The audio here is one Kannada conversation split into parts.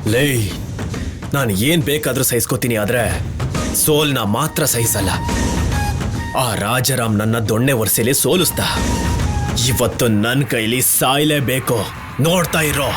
ಲೇ, ನಾನು ಏನ್ ಬೇಕಾದ್ರೂ ಸಹಿಸ್ಕೋತೀನಿ, ಆದ್ರೆ ಸೋಲ್ನ ಮಾತ್ರ ಸಹಿಸಲ್ಲ. ಆ ರಾಜಾರಾಮ್ ನನ್ನ ದೊಣ್ಣೆ ವರ್ಷಲಿ ಸೋಲಿಸ್ದ. ಇವತ್ತು ನನ್ನ ಕೈಲಿ ಸಾಯ್ಲೇಬೇಕು. ನೋಡ್ತಾ ಇರೋ.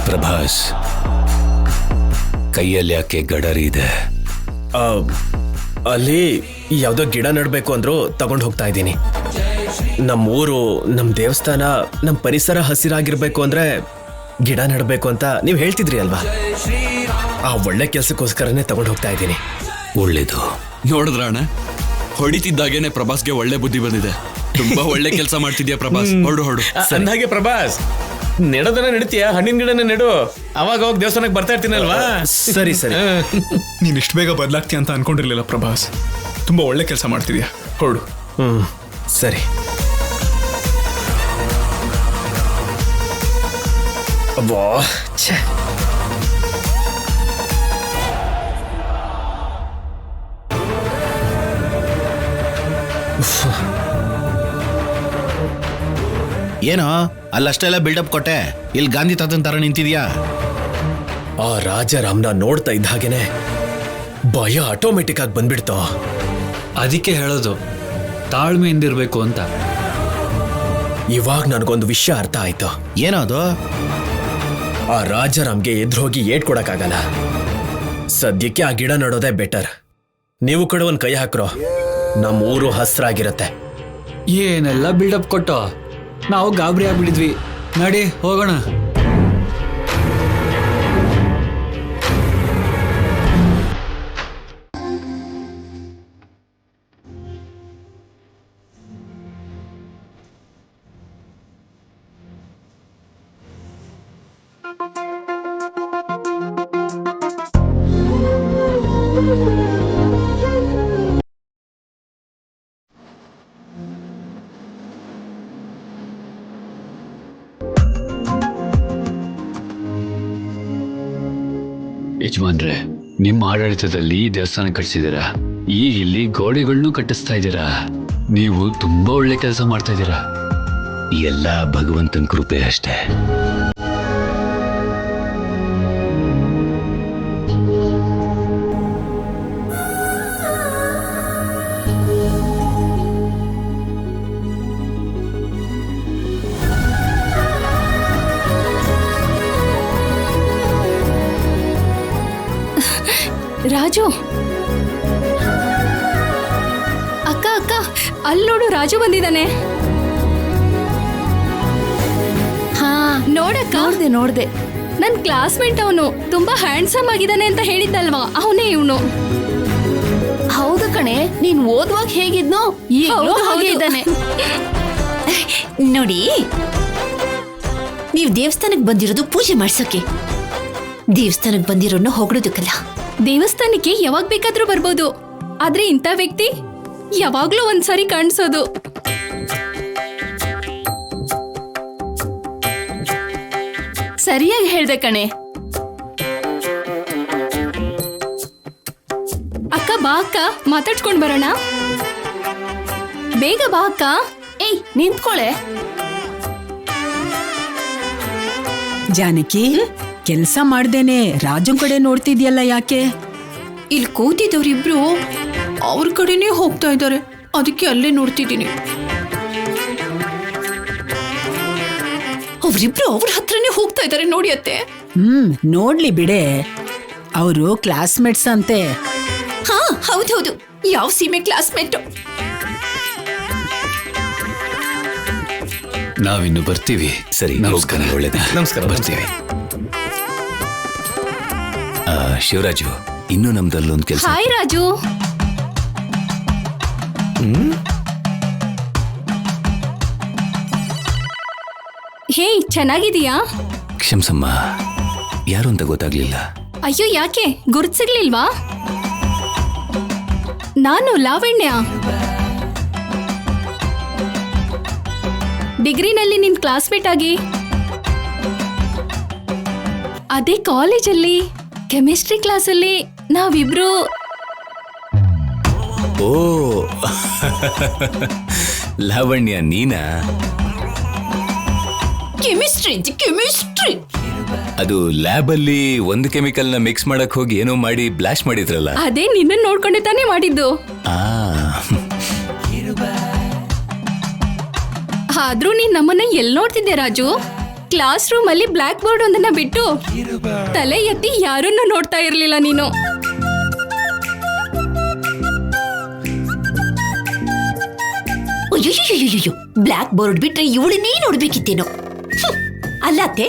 ಪ್ರಭಾಸ್, ಕೈಯಲ್ಲಿ ಯಾಕೆ ಗಡರಿ ಇದೆ? ಅಲ್ಲಿ ಯಾವ್ದೋ ಗಿಡ ನಡ್ಬೇಕು ಅಂದ್ರು ತಗೊಂಡು ಹೋಗ್ತಾ ಇದ್ದೀನಿ. ನಮ್ಮೂರು, ನಮ್ ದೇವಸ್ಥಾನ, ನಮ್ ಪರಿಸರ ಹಸಿರಾಗಿರ್ಬೇಕು ಅಂದ್ರೆ ಗಿಡ ನಡ್ಬೇಕು ಅಂತ ನೀವ್ ಹೇಳ್ತಿದ್ರಿ ಅಲ್ವಾ? ಆ ಒಳ್ಳೆ ಕೆಲ್ಸಕ್ಕೋಸ್ಕರನೇ ತಗೊಂಡು ಹೋಗ್ತಾ ಇದ್ದೀನಿ. ಒಳ್ಳೇದು. ನೋಡಿದ್ರ ಅಣ್ಣ, ಹೊಡಿತಿದ್ದಾಗೇನೆ ಪ್ರಭಾಸ್ಗೆ ಒಳ್ಳೆ ಬುದ್ಧಿ ಬಂದಿದೆ. ತುಂಬಾ ಒಳ್ಳೆ ಕೆಲಸ ಮಾಡ್ತಿದ್ಯಾ ಪ್ರಭಾಸ್. ಹೊರಡು ಹೊರಡು. ಅಂದಾಗೆ ಪ್ರಭಾಸ್, ನೆಡೋದನ್ನ ನೆಡ್ತೀಯ, ಹಣ್ಣಿನ ಗಿಡನ ನೆಡು. ಅವಾಗ ಹೋಗಿ ದೇವಸ್ಥಾನಕ್ಕೆ ಬರ್ತಾ ಇರ್ತೀನಲ್ವಾ? ಸರಿ ಸರಿ. ನೀನ್ ಇಷ್ಟು ಬೇಗ ಬದಲಾಗ್ತೀಯ ಅಂತ ಅನ್ಕೊಂಡಿರ್ಲಿಲ್ಲ ಪ್ರಭಾಸ್. ತುಂಬಾ ಒಳ್ಳೆ ಕೆಲಸ ಮಾಡ್ತಿದ್ಯಾ. ಹೊರಡು. ಸರಿ. ಅಬ್ಬಾ, ಛೆ. ಏನೋ ಅಲ್ಲಷ್ಟೆಲ್ಲ ಬಿಲ್ಡಪ್ ಕೊಟ್ಟೆ, ಇಲ್ಲಿ ಗಾಂಧಿ ತಾತನ್ ತರ ನಿಂತಿದ್ಯಾ? ಆ ರಾಜಾರಾಮ್ನ ನೋಡ್ತಾ ಇದ್ದ ಹಾಗೇನೆ ಭಯ ಆಟೋಮೆಟಿಕ್ ಆಗಿ ಬಂದ್ಬಿಡ್ತು. ಅದಕ್ಕೆ ಹೇಳೋದು ತಾಳ್ಮೆಯಿಂದಿರ್ಬೇಕು ಅಂತ. ಇವಾಗ ನನಗೊಂದು ವಿಷಯ ಅರ್ಥ ಆಯ್ತು. ಏನೋ ಅದು? ಆ ರಾಜಾರಾಮ್ಗೆ ಎದುರೋಗಿ ಏಟ್ ಕೊಡಕ್ಕಾಗಲ್ಲ. ಸದ್ಯಕ್ಕೆ ಆ ಗಿಡ ನಡೋದೇ ಬೆಟರ್. ನೀವು ಕೂಡ ಒಂದ್ ಕೈ ಹಾಕ್ರೋ, ನಮ್ಮ ಊರು ಹಸ್ರಾಗಿರತ್ತೆ. ಏನೆಲ್ಲ ಬಿಲ್ಡಪ್ ಕೊಟ್ಟೋ, ನಾವು ಗಾಬರಿ ಆಗ್ಬಿಟ್ಟಿದ್ವಿ. ನಡಿ ಹೋಗೋಣ. ಯಜಮಾನ್ರೆ, ನಿಮ್ಮ ಆಡಳಿತದಲ್ಲಿ ದೇವಸ್ಥಾನ ಕಟ್ಟಿಸಿದ್ದೀರಾ, ಈಗ ಇಲ್ಲಿ ಗೋಡೆಗಳನ್ನು ಕಟ್ಟಿಸ್ತಾ ಇದ್ದೀರಾ. ನೀವು ತುಂಬಾ ಒಳ್ಳೆ ಕೆಲಸ ಮಾಡ್ತಾ ಇದ್ದೀರಾ. ಎಲ್ಲ ಭಗವಂತನ ಕೃಪೆ ಅಷ್ಟೇ. ರಾಜು, ಅಕ್ಕ ಅಕ್ಕ, ಅಲ್ಲಿ ನೋಡು, ರಾಜು ಬಂದಿದ್ದಾನೆ. ಹಾ ನೋಡಕ್ಕ. ನೋಡ್ದೆ ನನ್ ಕ್ಲಾಸ್ಮೇಟ್. ಅವನು ತುಂಬಾ ಹ್ಯಾಂಡ್ಸಮ್ ಆಗಿದ್ದಾನೆ ಅಂತ ಹೇಳಿದ್ದಲ್ವಾ, ಅವನೇ ಇವನು. ಹೌದು ಕಣೆ, ನೀನ್ ಓದುವಾಗ ಹೇಗಿದ್ನೋ ಈಗಲೂ ಹಾಗೆ ಇದ್ದಾನೆ. ನೋಡಿ, ನೀವು ದೇವಸ್ಥಾನಕ್ಕೆ ಬಂದಿರೋದು ಪೂಜೆ ಮಾಡ್ಸೋಕೆ, ದೇವಸ್ಥಾನಕ್ಕೆ ಬಂದಿರೋನ್ನ ಹೊಗಳೋದಕ್ಕಲ್ಲ. ದೇವಸ್ಥಾನಕ್ಕೆ ಯಾವಾಗ ಬೇಕಾದ್ರೂ ಬರ್ಬೋದು, ಆದ್ರೆ ಇಂಥ ವ್ಯಕ್ತಿ ಯಾವಾಗ್ಲೂ ಒಂದ್ಸರಿ ಕಾಣಿಸೋದು. ಸರಿಯಾಗಿ ಹೇಳ್ದೆ ಕಣೆ. ಅಕ್ಕ ಬಾ ಅಕ್ಕ, ಮಾತಾಡ್ಸ್ಕೊಂಡ್ ಬರೋಣ. ಬೇಗ ಬಾ ಅಕ್ಕ. ಏಯ್ ನಿಂತ್ಕೊಳೆ. ಜಾನಕಿ, ಕೆಲ್ಸ ಮಾಡ್ದೇನೆ ರಾಜನ್ ಕಡೆ ನೋಡ್ತಿದ್ಯಲ್ಲ, ಯಾಕೆ? ಇಲ್ಲಿ ಕೂತಿದ್ದವ್ರಿಬ್ರು ಅವ್ರ ಕಡೆನೇ ಹೋಗ್ತಾ ಇದ್ದಾರೆ, ಅದಕ್ಕೆ ಅಲ್ಲೇ ನೋಡ್ತಿದ್ದೀನಿ. ಅವರಿಬ್ರು ಅವ್ರ ಹತ್ರನೇ ಹೋಗ್ತಾ ಇದ್ದಾರೆ ನೋಡಿ ಅತ್ತೆ. ನೋಡ್ಲಿ ಬಿಡೆ, ಅವರು ಕ್ಲಾಸ್ಮೇಟ್ಸ್ ಅಂತೆ. ಹಾ ಹೌದೌದು, ಯಾವ ಸೀಮೆ ಕ್ಲಾಸ್ಮೇಟ್. ನಾವಿನ್ನು ಬರ್ತೀವಿ. ಸರಿ, ನಮಸ್ಕಾರ. ಒಳ್ಳೇದ. ನಮಸ್ಕಾರ. ಬರ್ತೀವಿ. ಶಿವರಾಜು, ಇನ್ನೂ ನಮ್ದಲ್ಲೊಂದು ಕೆಲಸ. ಹಾಯ್ ರಾಜು. ಹೇ, ಚೆನ್ನಾಗಿದೀಯಾ? ಕ್ಷಮ್ಸಮ್ಮ, ಯಾರು ಅಂತ ಗೊತ್ತಾಗ್ಲಿಲ್ಲ. ಅಯ್ಯೋ, ಯಾಕೆ ಗುರ್ತಿಸಿಗ್ಲಿಲ್ವಾ? ನಾನು ಲಾವಣ್ಯ. ಡಿಗ್ರಿನಲ್ಲಿ ನಿನ್ ಕ್ಲಾಸ್ಮೇಟ್ ಆಗಿ, ಅದೇ ಕಾಲೇಜಲ್ಲಿ ಕೆಮಿಸ್ಟ್ರಿ ಕ್ಲಾಸಲ್ಲಿ ನಾವಿಬ್ರು. ಓ ಲಾವಣ್ಯ, ನೀನಾ? ಕೆಮಿಸ್ಟ್ರಿ ಅದು ಲ್ಯಾಬ್ ಅಲ್ಲಿ ಒಂದು ಕೆಮಿಕಲ್ ನ ಮಿಕ್ಸ್ ಮಾಡಕ್ ಹೋಗಿ ಏನೋ ಮಾಡಿ ಬ್ಲಾಸ್ಟ್ ಮಾಡಿದ್ರಲ್ಲ. ಅದೇ ನಿನ್ನ ನೋಡ್ಕೊಂಡೆ ತಾನೇ ಮಾಡಿದ್ದು. ಆದ್ರೂ ನೀನ್ ನಮ್ಮನ್ನ ಎಲ್ಲಿ ನೋಡ್ತಿದ್ದೆ ರಾಜು? ಕ್ಲಾಸ್ ರೂಮ್ ಅಲ್ಲಿ ಬ್ಲಾಕ್ ಬೋರ್ಡ್ ಒಂದನ್ನ ಬಿಟ್ಟು ತಲೆ ಎತ್ತಿ ಯಾರನ್ನು ನೋಡ್ತಾ ಇರ್ಲಿಲ್ಲ ನೀನು. ಅಯ್ಯೋ, ಬ್ಲಾಕ್ ಬೋರ್ಡ್ ಬಿಟ್ರೆ ಇವಳನ್ನೇ ನೋಡ್ಬೇಕಿತ್ತೇನೋ. ಅಲ್ಲತ್ತೆ,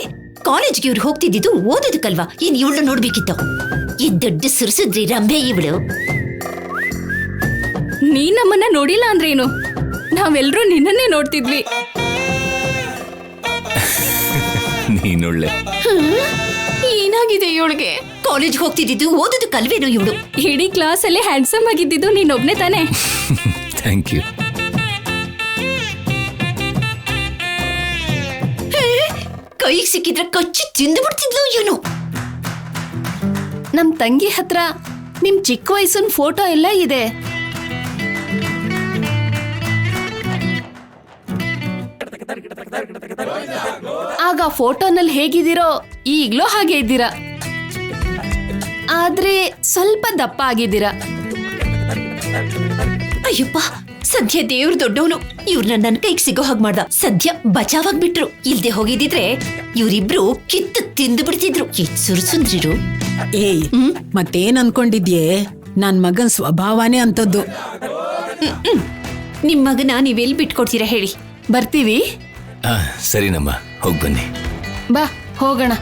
ಕಾಲೇಜ್ಗೆ ಇವ್ರು ಹೋಗ್ತಿದ್ದು ಓದೋದಕ್ಕಲ್ವಾ? ಇನ್ ಇವಳನ್ನ ನೋಡ್ಬೇಕಿತ್ತು. ಈ ದೊಡ್ಡ ಸುರಿಸಿದ್ರಿ ರಂಭೆ ಇವಳು. ನೀ ನಮ್ಮನ್ನ ನೋಡಿಲ್ಲ ಅಂದ್ರೇನು? ನಾವೆಲ್ಲರೂ ನಿನ್ನನ್ನೇ ನೋಡ್ತಿದ್ವಿ. ನೀನೊಳ್ಳೆ. ಏನಾಗಿದೆ ಇವಳಿಗೆ? ಕಾಲೇಜ್ ಹೋಗ್ತಿದ್ದು ಓದೋದಕ್ಕಲ್ವೇನೋ ಇವಳು. ಇಡೀ ಕ್ಲಾಸ್ ಅಲ್ಲಿ ಹ್ಯಾಂಡ್ಸಮ್ ಆಗಿದ್ದು ನೀನೊಬ್ನೇ ತಾನೇ? Thank you. ಕೈಗೆ ಸಿಕ್ಕಿದ್ರೆ ಕಚ್ಚಿ ತಿಂದು ಬಿಡ್ತಿದ್ಲು ಇವನು. ನಮ್ ತಂಗಿ ಹತ್ರ ನಿಮ್ ಚಿಕ್ಕ ವಯಸ್ಸಿನ ಫೋಟೋ ಎಲ್ಲ ಇದೆ. ಆಗ ಫೋಟೋನಲ್ಲಿ ಹೇಗಿದ್ದೀರೋ ಈಗ್ಲೂ ಹಾಗೆ ಇದ್ದೀರಾ, ಆದ್ರೆ ಸ್ವಲ್ಪ ದಪ್ಪ ಆಗಿದ್ದೀರಾ. ಅಯ್ಯಪ್ಪ, ಸದ್ಯ ದೇವ್ರು ದೊಡ್ಡವನು. ಇವ್ರನ್ನ ನನ್ ಕೈಗೆ ಸಿಗೋ ಹಾಗೆ ಮಾಡ್ದ. ಸದ್ಯ ಬಚಾವಾಗ್ಬಿಟ್ರು. ಇಲ್ದೆ ಹೋಗಿದ್ರೆ ಇವ್ರಿಬ್ರು ಕಿತ್ತು ತಿಂದು ಬಿಡ್ತಿದ್ರು. ಸುರ್ಸುಂದ್ರಿರು. ಏಯ್, ಮತ್ತೇನ್ ಅನ್ಕೊಂಡಿದ್ಯೆ? ನನ್ ಮಗನ್ ಸ್ವಭಾವನೇ ಅಂತದ್ದು. ನಿಮ್ ಮಗನ ನೀವೆಲ್ಲಿ ಬಿಟ್ಕೊಡ್ತೀರಾ ಹೇಳಿ? ಬರ್ತೀವಿ. ಸರಿನಮ್ಮ, ಹೋಗ್ ಬನ್ನಿ. ಬಾ ಹೋಗೋಣ.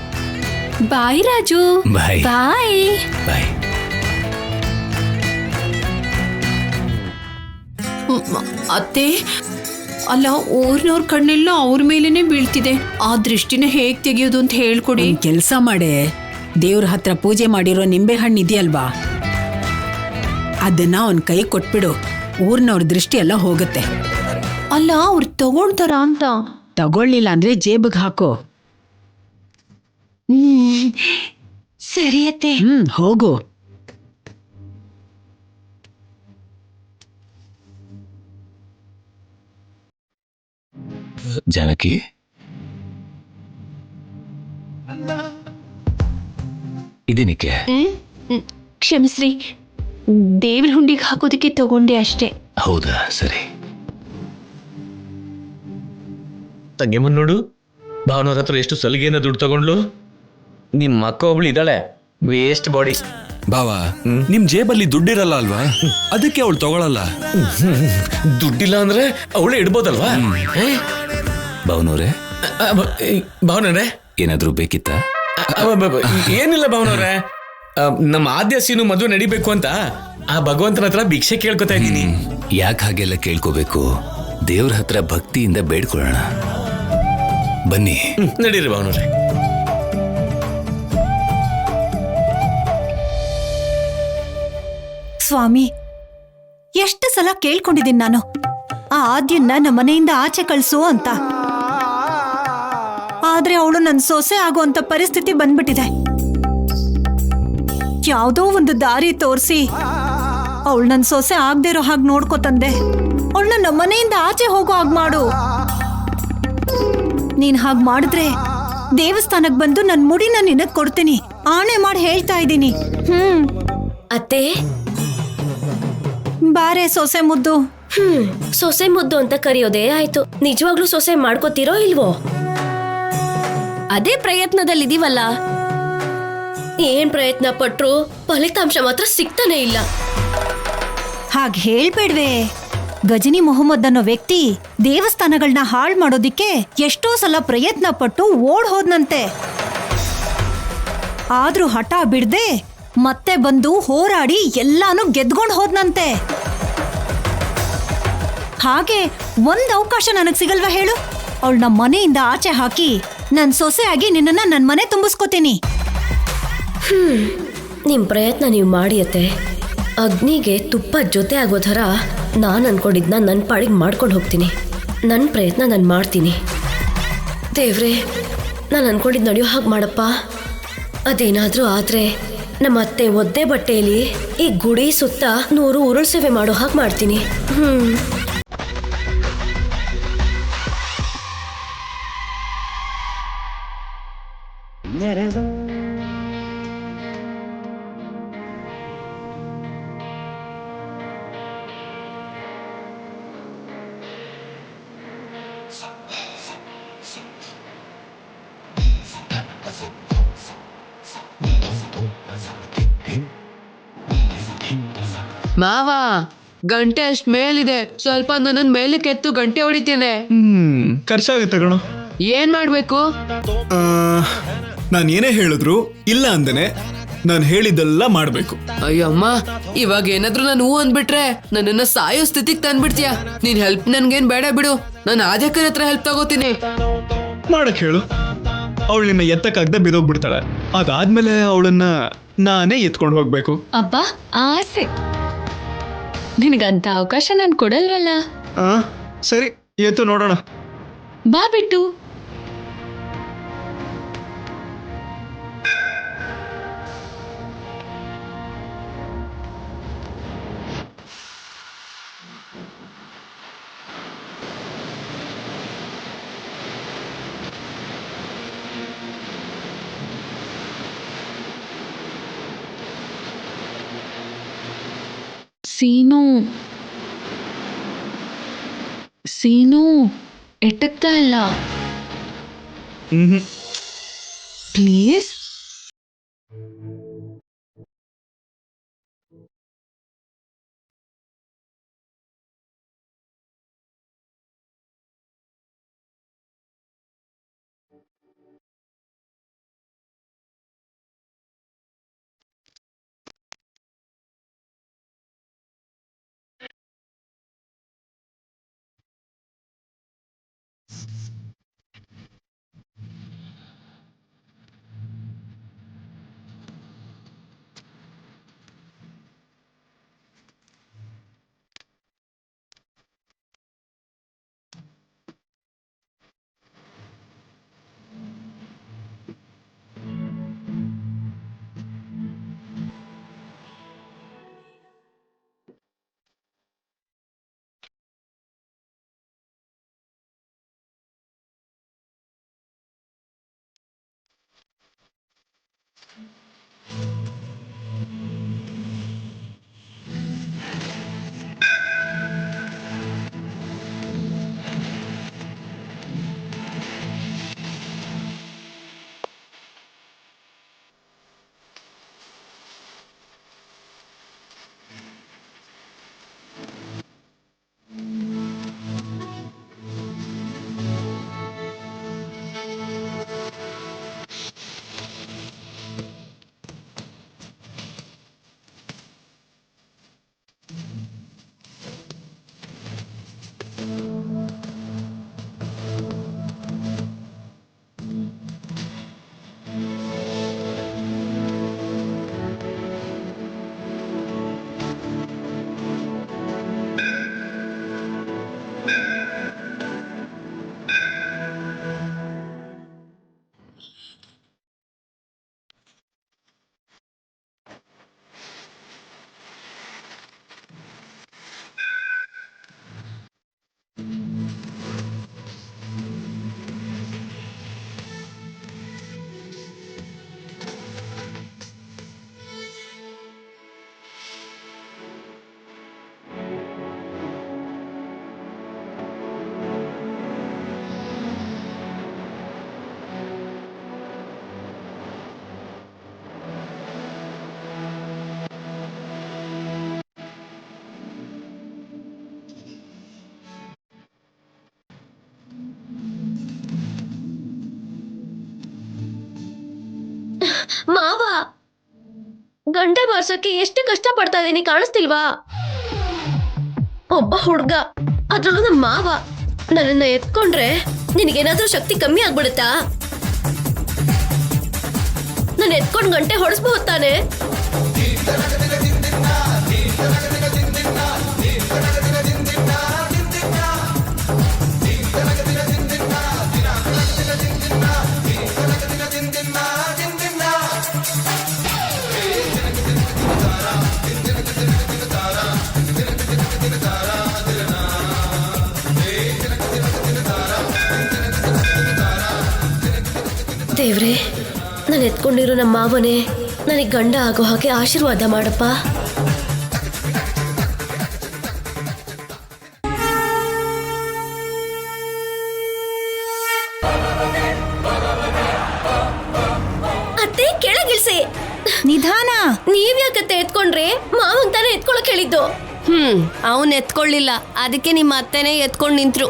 ಬಾಯ್ ರಾಜು. ಬಾಯ್. ಬಾಯ್. ಬಾಯ್. ಅತ್ತೆ, ಅಲ್ಲ, ಊರ್ನವ್ರ ಕಣ್ಣೆಲ್ಲ ಅವ್ರ ಮೇಲೇನೆ ಬೀಳ್ತಿದೆ. ಆ ದೃಷ್ಟಿನ ಹೇಗ್ ತೆಗಿಯೋದು ಅಂತ ಹೇಳ್ಕೊಡಿ. ಕೆಲ್ಸ ಮಾಡೆ, ದೇವ್ರ ಹತ್ರ ಪೂಜೆ ಮಾಡಿರೋ ನಿಂಬೆ ಹಣ್ಣು ಇದೆಯಲ್ವಾ, ಅದನ್ನ ಅವನ್ ಕೈ ಕೊಟ್ಬಿಡು. ಊರ್ನವ್ರ ದೃಷ್ಟಿ ಎಲ್ಲ ಹೋಗುತ್ತೆ. ಅಲ್ಲ, ಅವ್ರು ತಗೊಳ್ತಾರ ಅಂತ. ತಗೊಳ್ಳಿಲ್ಲ ಅಂದ್ರೆ ಜೇಬಿಗೆ ಹಾಕೋ. ಸರಿ ಅತ್ತೆ. ಹೋಗು. ಜಾನಕಿ, ಇದೇನಿಕ್ಕೆ? ಕ್ಷಮಿಸ್ರಿ, ದೇವ್ರ ಹುಂಡಿಗೆ ಹಾಕೋದಕ್ಕೆ ತಗೊಂಡೆ ಅಷ್ಟೇ. ಹೌದಾ, ಸರಿ. ತಂಗಿಯಮ್ಮನ್ ನೋಡು, ಭಾವನವ್ರ ಹತ್ರ ಎಷ್ಟು ಸಲಿಗೆನ ದುಡ್ಡು ತಗೊಂಡ್ಲು. ನಿಮ್ಮ ಅಕ್ಕ ಒಬ್ಳು ಇದ್ದಾಳೆ, ವೇಸ್ಟ್ ಬಾಡಿ. ಬಾವಾ, ನಿಮ್ ಜೇಬಲ್ಲಿ ದುಡ್ಡಿರಲ್ಲ ಅಲ್ವಾ, ಅದಕ್ಕೆ ಅವಳು ತಗೊಳಲ್ಲ. ದುಡ್ಡಿಲ್ಲ ಅಂದ್ರೆ ಅವಳೇ ಇಡ್ಬೋದಲ್ವಾ? ಭಾವನವ್ರೆ, ಭಾವನವ್ರೆ, ಏನಾದ್ರೂ ಬೇಕಿತ್ತ? ಏನಿಲ್ಲ ಭಾವನವ್ರೆ, ನಮ್ಮ ಆದ್ಯ ಸೀನು ಮದುವೆ ನಡಿಬೇಕು ಅಂತ ಆ ಭಗವಂತನ ಹತ್ರ ಭಿಕ್ಷೆ ಕೇಳ್ಕೊತಾ ಇದ್ದೀನಿ. ಯಾಕೆ ಹಾಗೆಲ್ಲ ಕೇಳ್ಕೋಬೇಕು? ದೇವ್ರ ಹತ್ರ ಭಕ್ತಿಯಿಂದ ಬೇಡ್ಕೊಳ್ಳೋಣ. ಬನ್ನಿ. ನಡೀರಿ ಭಾವನವ್ರೆ. ಸ್ವಾಮಿ, ಎಷ್ಟು ಸಲ ಕೇಳ್ಕೊಂಡಿದ್ದೀನಿ ನಾನು ಆ ಆದ್ಯನ್ನ ನಮ್ಮ ಮನೆಯಿಂದ ಆಚೆ ಕಳ್ಸು ಅಂತ. ಆದ್ರೆ ಅವಳು ನನ್ನ ಸೊಸೆ ಆಗುವಂತ ಪರಿಸ್ಥಿತಿ ಬಂದ್ಬಿಟ್ಟಿದೆ. ಯಾವುದೋ ಒಂದು ದಾರಿ ತೋರಿಸಿ ಅವಳು ನನ್ನ ಸೊಸೆ ಆಗದೆ ಇರೋ ಹಾಗೆ ನೋಡ್ಕೋತಂದೆ. ಅವಳನ್ನ ನಮ್ಮ ಮನೆಯಿಂದ ಆಚೆ ಹೋಗೋ ಹಾಗೆ ಮಾಡು. ನೀನ್ ಹಾಗೆ ಮಾಡಿದ್ರೆ ದೇವಸ್ಥಾನಕ್ಕೆ ಬಂದು ನನ್ನ ಮುಡಿನ ನಿನಗ್ ಕೊಡ್ತೀನಿ, ಆಣೆ ಮಾಡಿ ಹೇಳ್ತಾ ಇದ್ದೀನಿ. ಅತ್ತೆ, ಬಾರೆ ಸೊಸೆ ಮುದ್ದು. ಸೊಸೆ ಮುದ್ದು ಅಂತ ಕರೆಯೋದೇ ಆಯ್ತು. ನಿಜವಾಗ್ಲೂ ಸೊಸೆ ಮಾಡ್ಕೋತೀರೋ ಇಲ್ವೋ? ಅದೇ ಪ್ರಯತ್ನದಲ್ಲಿದೀವಲ್ಲ. ಏನ್ ಪ್ರಯತ್ನ ಪಟ್ರು ಫಲಿತಾಂಶ ಮಾತ್ರ ಸಿಗ್ತಾನೆ ಇಲ್ಲ. ಹಾಗೆ ಹೇಳ್ಬೇಡ್ವೆ. ಗಜನಿ ಮೊಹಮ್ಮದ್ ಅನ್ನೋ ವ್ಯಕ್ತಿ ದೇವಸ್ಥಾನಗಳನ್ನ ಹಾಳು ಮಾಡೋದಿಕ್ಕೆ ಎಷ್ಟೋ ಸಲ ಪ್ರಯತ್ನ ಪಟ್ಟು ಓಡ್ ಹೋದ್ನಂತೆ. ಆದ್ರೂ ಹಠ ಬಿಡ್ದೆ ಮತ್ತೆ ಬಂದು ಹೋರಾಡಿ ಎಲ್ಲಾನು ಗೆದ್ಕೊಂಡ್ ಹೋದ್ನಂತೆ. ಹಾಗೆ ಒಂದ್ ಅವಕಾಶ ನನಗ್ ಸಿಗಲ್ವಾ ಹೇಳು? ಅವಳನ್ನ ಮನೆಯಿಂದ ಆಚೆ ಹಾಕಿ ನನ್ ಸೊಸೆಯಾಗಿ ನಿನ್ನನ್ನ ನನ್ ಮನೆ ತುಂಬಿಸ್ಕೋತೀನಿ. ನಿಮ್ ಪ್ರಯತ್ನ ನೀವು ಮಾಡಿಯತ್ತೆ. ಅಗ್ನಿಗೆ ತುಪ್ಪ ಜೊತೆ ಆಗೋ ಥರ ನಾನು ಅನ್ಕೊಂಡಿದ್ನ ನನ್ನ ಪಾಡಿಗೆ ಮಾಡ್ಕೊಂಡು ಹೋಗ್ತೀನಿ. ನನ್ನ ಪ್ರಯತ್ನ ನಾನು ಮಾಡ್ತೀನಿ. ದೇವ್ರೆ, ನಾನು ಅನ್ಕೊಂಡಿದ್ದು ನಡೆಯೋ ಹಾಗೆ ಮಾಡಪ್ಪ. ಅದೇನಾದರೂ ಆದರೆ ನಮ್ಮ ಅತ್ತೆ ಒದ್ದೆ ಬಟ್ಟೆಯಲ್ಲಿ ಈ ಗುಡಿ ಸುತ್ತ 100 ಉರುಳು ಸೇವೆ ಮಾಡೋ ಹಾಗೆ ಮಾಡ್ತೀನಿ. ಮಾವ, ಗಂಟೆ ಅಷ್ಟ್ ಮೇಲಿದೆ, ಸ್ವಲ್ಪ ನನ್ನ ಮೇಲಕ್ಕೆ ಎತ್ತು ಗಂಟೆ ಹೊಡಿತೇನೆ. ಖರ್ಚಾಗುತ್ತೆ ಕಣೋ. ಏನ್ ಮಾಡ್ಬೇಕು? ನಾನು ಏನೇ ಹೇಳಿದ್ರು ಇಲ್ಲ ಅಂದನೆ ನಾನು ಹೇಳಿದ್ದೆಲ್ಲ ಮಾಡ್ಬೇಕು. ಅಯ್ಯಮ್ಮ, ಇವಾಗ ಏನಾದ್ರು ನಾನು ಹೂ ಅಂದ್ಬಿಟ್ರೆ ನನ್ನನ್ನ ಸಾಯೋ ಸ್ಥಿತಿಗೆ ತಂದ್ಬಿಡ್ತೀಯ. ನೀನ್ ಹೆಲ್ಪ್ ನನ್ಗೇನ್ ಬೇಡ ಬಿಡು, ನಾನು ಆದ್ಯಕರ ಹತ್ರ ಹೆಲ್ಪ್ ತಗೋತೀನಿ. ಮಾಡಕ್ ಹೇಳು. ಅವಳು ನಿನ್ನ ಎತ್ತಕ್ಕಾಗದೆ ಬಿದೋಗ್ಬಿಡ್ತಾಳೆ. ಅದಾದ್ಮೇಲೆ ಅವಳನ್ನ ನಾನೇ ಎತ್ಕೊಂಡು ಹೋಗ್ಬೇಕು. ಅಬ್ಬಾ ಆಸೆ, ನಿನಗಂತ ಅವಕಾಶ ನಾನು ಕೊಡಲ್ವಲ್ಲ. ಸರಿ, ಎತ್ತು ನೋಡೋಣ. ಬಾ ಬಿಟ್ಟು. ಸೀನು ಎಟ್ಟಕ್ತಾ ಇಲ್ಲ. ಪ್ಲೀಸ್. ಮಾವ, ಗಂಟೆ ಬಾರ್ಸೋಕೆ ಎಷ್ಟು ಕಷ್ಟ ಪಡ್ತಾ ಇದೀನಿ ಕಾಣಿಸ್ತಿಲ್ವಾ? ಒಬ್ಬ ಹುಡ್ಗ, ಅದ್ರಲ್ಲೂ ನಮ್ಮ ಮಾವ ನನ್ನನ್ನ ಎತ್ಕೊಂಡ್ರೆ ನಿನಗೇನಾದ್ರೂ ಶಕ್ತಿ ಕಮ್ಮಿ ಆಗ್ಬಿಡುತ್ತಾ? ನಾನು ಎತ್ಕೊಂಡ್ ಗಂಟೆ ಹೊಡೆಸ್ಬಹುದು ತಾನೆ? ದೇವ್ರೆ, ನಾನು ಎತ್ಕೊಂಡಿರೋ ನಮ್ಮ ಮಾವನೇ ನನಗೆ ಗಂಡ ಆಗೋ ಹಾಗೆ ಆಶೀರ್ವಾದ ಮಾಡಪ್ಪ. ಅತ್ತೆ, ಕೆಳಗಿಳಿಸಿ. ನಿಧಾನ. ನೀವ್ಯಾಕತ್ತೆ ಎತ್ಕೊಂಡ್ರೆ? ಮಾವನ್ ತಾನೇ ಎತ್ಕೊಳಕ್ ಹೇಳಿದ್ದು. ಅವನ್ ಎತ್ಕೊಳ್ಳಿಲ್ಲ, ಅದಕ್ಕೆ ನಿಮ್ಮ ಅತ್ತೆನೇ ಎತ್ಕೊಂಡ್ ನಿಂತ್ರು.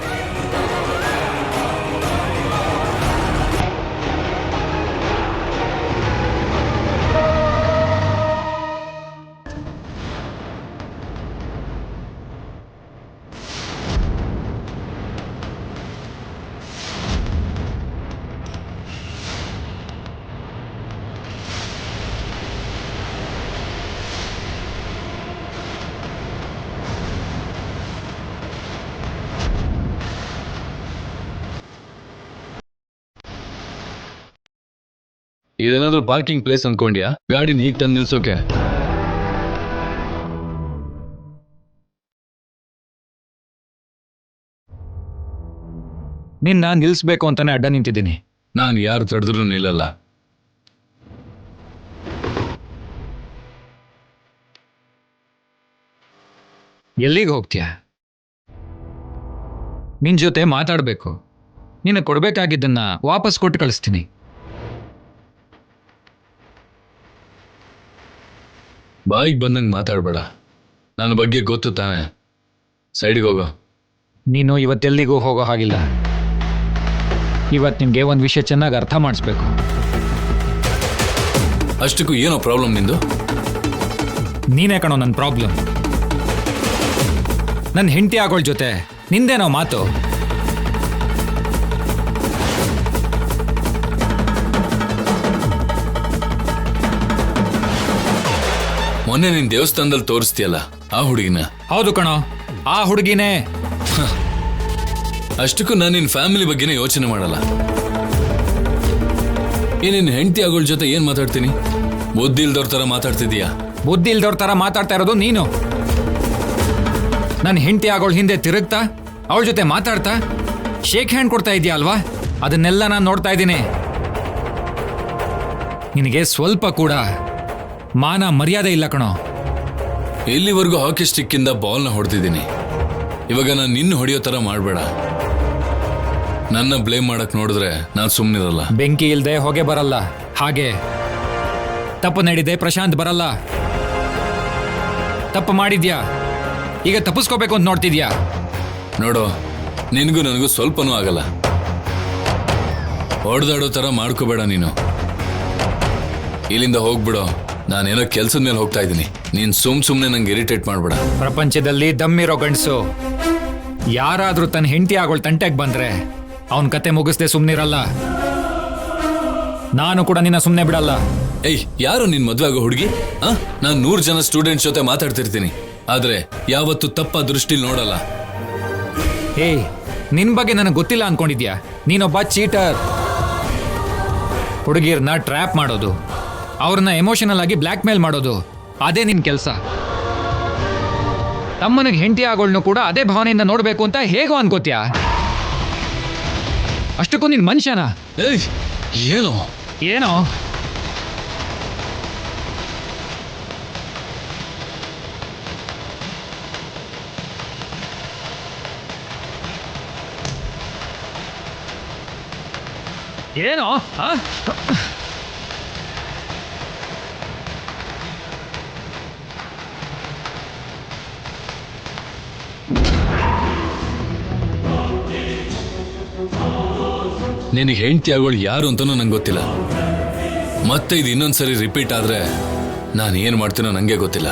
ಇದೇನಾದ್ರೂ ಪಾರ್ಕಿಂಗ್ ಪ್ಲೇಸ್ ಅನ್ಕೊಂಡ್ಯಾ? ಗಾಡಿನ ಈಗ ತಂದು ನಿಲ್ಸೋಕೆ. ನಿನ್ನ ನಿಲ್ಸ್ಬೇಕು ಅಂತಾನೆ ಅಡ್ಡ ನಿಂತಿದ್ದೀನಿ. ನಾನು ಯಾರು ತಡೆದ್ರೂ ನಿಲ್ಲಲ್ಲ. ಎಲ್ಲಿಗೆ ಹೋಗ್ತೀಯ? ನಿನ್ ಜೊತೆ ಮಾತಾಡ್ಬೇಕು. ನಿನಗೆ ಕೊಡ್ಬೇಕಾಗಿದ್ದನ್ನ ವಾಪಸ್ ಕೊಟ್ಟು ಕಳಿಸ್ತೀನಿ. ಬಾಯಿಗೆ ಬಂದಂಗೆ ಮಾತಾಡಬೇಡ. ನನ್ನ ಬಗ್ಗೆ ಗೊತ್ತು ತಾನೆ. ಸೈಡ್ಗೆ ಹೋಗೋ. ನೀನು ಇವತ್ತೆಲ್ಲಿಗೂ ಹೋಗೋ ಹಾಗಿಲ್ಲ. ಇವತ್ತು ನಿನಗೆ ಒಂದು ವಿಷಯ ಚೆನ್ನಾಗಿ ಅರ್ಥ ಮಾಡಿಸ್ಬೇಕು. ಅಷ್ಟಕ್ಕೂ ಏನೋ ಪ್ರಾಬ್ಲಮ್ ನಿಂದು? ನೀನೇ ಕಣೋ ನನ್ನ ಪ್ರಾಬ್ಲಮ್. ನನ್ನ ಹೆಂಡತಿ ಆಗೋಳ ಜೊತೆ ನಿಂದೇನೋ ಮಾತು. ಮೊನ್ನೆ ನಿನ್ ದೇವಸ್ಥಾನದಲ್ಲಿ ತೋರಿಸ್ತೀಯಲ್ಲ ಆ ಹುಡುಗಿನ? ಹೌದು ಕಣೋ, ಆ ಹುಡುಗಿನೇ. ಅಷ್ಟಕ್ಕೂ ನಾನು ನಿನ್ ಫ್ಯಾಮಿಲಿ ಬಗ್ಗೆನೇ ಯೋಚನೆ ಮಾಡಲ್ಲ. ನಿನ್ ಹೆಂಡತಿ ಆಗೋಳ ಜೊತೆ ಏನ್ ಮಾತಾಡ್ತೀನಿ? ಬುದ್ಧಿ ಇಲ್ದವ್ರ ತರ ಮಾತಾಡ್ತಿದೀಯಾ? ಬುದ್ಧಿ ಇಲ್ದವ್ರ ತರ ಮಾತಾಡ್ತಾ ಇರೋದು ನೀನು. ನನ್ನ ಹೆಂಡತಿ ಆಗೋಳ ಹಿಂದೆ ತಿರುಗ್ತಾ ಅವಳ ಜೊತೆ ಮಾತಾಡ್ತಾ ಶೇಕ್ ಹ್ಯಾಂಡ್ ಕೊಡ್ತಾ ಇದೆಯಾ ಅಲ್ವಾ? ಅದನ್ನೆಲ್ಲ ನಾನು ನೋಡ್ತಾ ಇದ್ದೀನಿ. ನಿನಗೆ ಸ್ವಲ್ಪ ಕೂಡ ಮಾನ ಮರ್ಯಾದೆ ಇಲ್ಲ ಕಣೋ. ಎಲ್ಲಿವರೆಗೂ ಹಾಕಿ ಸ್ಟಿಕ್ಕಿಂದ ಬಾಲ್ನ ಹೊಡೆದಿದ್ದೀನಿ. ಇವಾಗ ನಾನು ನಿನ್ನ ಹೊಡೆಯೋ ತರ ಮಾಡಬೇಡ. ನನ್ನ ಬ್ಲೇಮ್ ಮಾಡಕ್ ನೋಡಿದ್ರೆ ನಾನು ಸುಮ್ಮನಿರಲ್ಲ. ಬೆಂಕಿ ಇಲ್ದೆ ಹೊಗೆ ಬರಲ್ಲ. ಹಾಗೆ ತಪ್ಪು ನಡಿದೆ ಪ್ರಶಾಂತ್ ಬರಲ್ಲ. ತಪ್ಪು ಮಾಡಿದ್ಯಾ, ಈಗ ತಪ್ಪಿಸ್ಕೋಬೇಕು ಅಂತ ನೋಡ್ತಿದ್ಯಾ? ನೋಡೋ, ನಿನಗೂ ನನಗೂ ಸ್ವಲ್ಪನೂ ಆಗಲ್ಲ. ಹೊಡೆದಾಡೋ ತರ ಮಾಡ್ಕೋಬೇಡ ನೀನು. ಇಲ್ಲಿಂದ ಹೋಗ್ಬಿಡೋ. ನಾನೇನೋ ಕೆಲ್ಸದ ಮೇಲೆ ಹೋಗ್ತಾ ಇದ್ದೀನಿ. ನೀನ್ ಸುಮ್ನೆ ನಂಗೆ ಇರಿಟೇಟ್ ಮಾಡ್ಬೇಡ. ಪ್ರಪಂಚದಲ್ಲಿ ದಮ್ಮಿರೋ ಗಂಡಸು ಯಾರಾದ್ರೂ ತನ್ನ ಹೆಂಡತಿ ಆಗೋಳ್ ತಂಟೆಗೆ ಬಂದ್ರೆ ಅವನ್ ಕತೆ ಮುಗಿಸ್ದೆ ಸುಮ್ನಿರಲ್ಲ. ನಾನು ಕೂಡ ನಿನ್ನ ಸುಮ್ನೆ ಬಿಡಲ್ಲ. ಏಯ್, ಯಾರು ನಿನ್ ಮದ್ವೆ ಆಗೋ ಹುಡುಗಿ? ನಾನ್ 100 ಜನ ಸ್ಟೂಡೆಂಟ್ಸ್ ಜೊತೆ ಮಾತಾಡ್ತಿರ್ತೀನಿ, ಆದ್ರೆ ಯಾವತ್ತು ತಪ್ಪ ದೃಷ್ಟಿಲಿ ನೋಡಲ್ಲ. ಏಯ್, ನಿನ್ ಬಗ್ಗೆ ನನಗೆ ಗೊತ್ತಿಲ್ಲ ಅನ್ಕೊಂಡಿದ್ಯಾ? ನೀನೊಬ್ಬ ಚೀಟರ್. ಹುಡುಗಿಯರ್ನ ಟ್ರ್ಯಾಪ್ ಮಾಡೋದು, ಅವ್ರನ್ನ ಎಮೋಷನಲ್ ಆಗಿ ಬ್ಲ್ಯಾಕ್ ಮೇಲ್ ಮಾಡೋದು, ಅದೇ ನಿನ್ ಕೆಲಸ. ತಮ್ಮನಿಗೆ ಹೆಂಡತಿ ಆಗೋಳ್ನು ಕೂಡ ಅದೇ ಭಾವನೆಯಿಂದ ನೋಡ್ಬೇಕು ಅಂತ ಹೇಗೋ ಅನ್ಕೋತ್ಯಾ? ಅಷ್ಟಕ್ಕೂ ನೀನ್ ಮನುಷ್ಯನಾ? ಏಯ್, ಏನೋ ಏನೋ ಏನೋ ನಿನಗೆ ಹೆಂಡತಿ ಆಗೋಳು ಯಾರು ಅಂತನೂ ನಂಗೆ ಗೊತ್ತಿಲ್ಲ. ಮತ್ತೆ ಇದು ಇನ್ನೊಂದ್ಸರಿ ರಿಪೀಟ್ ಆದ್ರೆ ನಾನು ಏನ್ ಮಾಡ್ತೀನೋ ನಂಗೆ ಗೊತ್ತಿಲ್ಲ.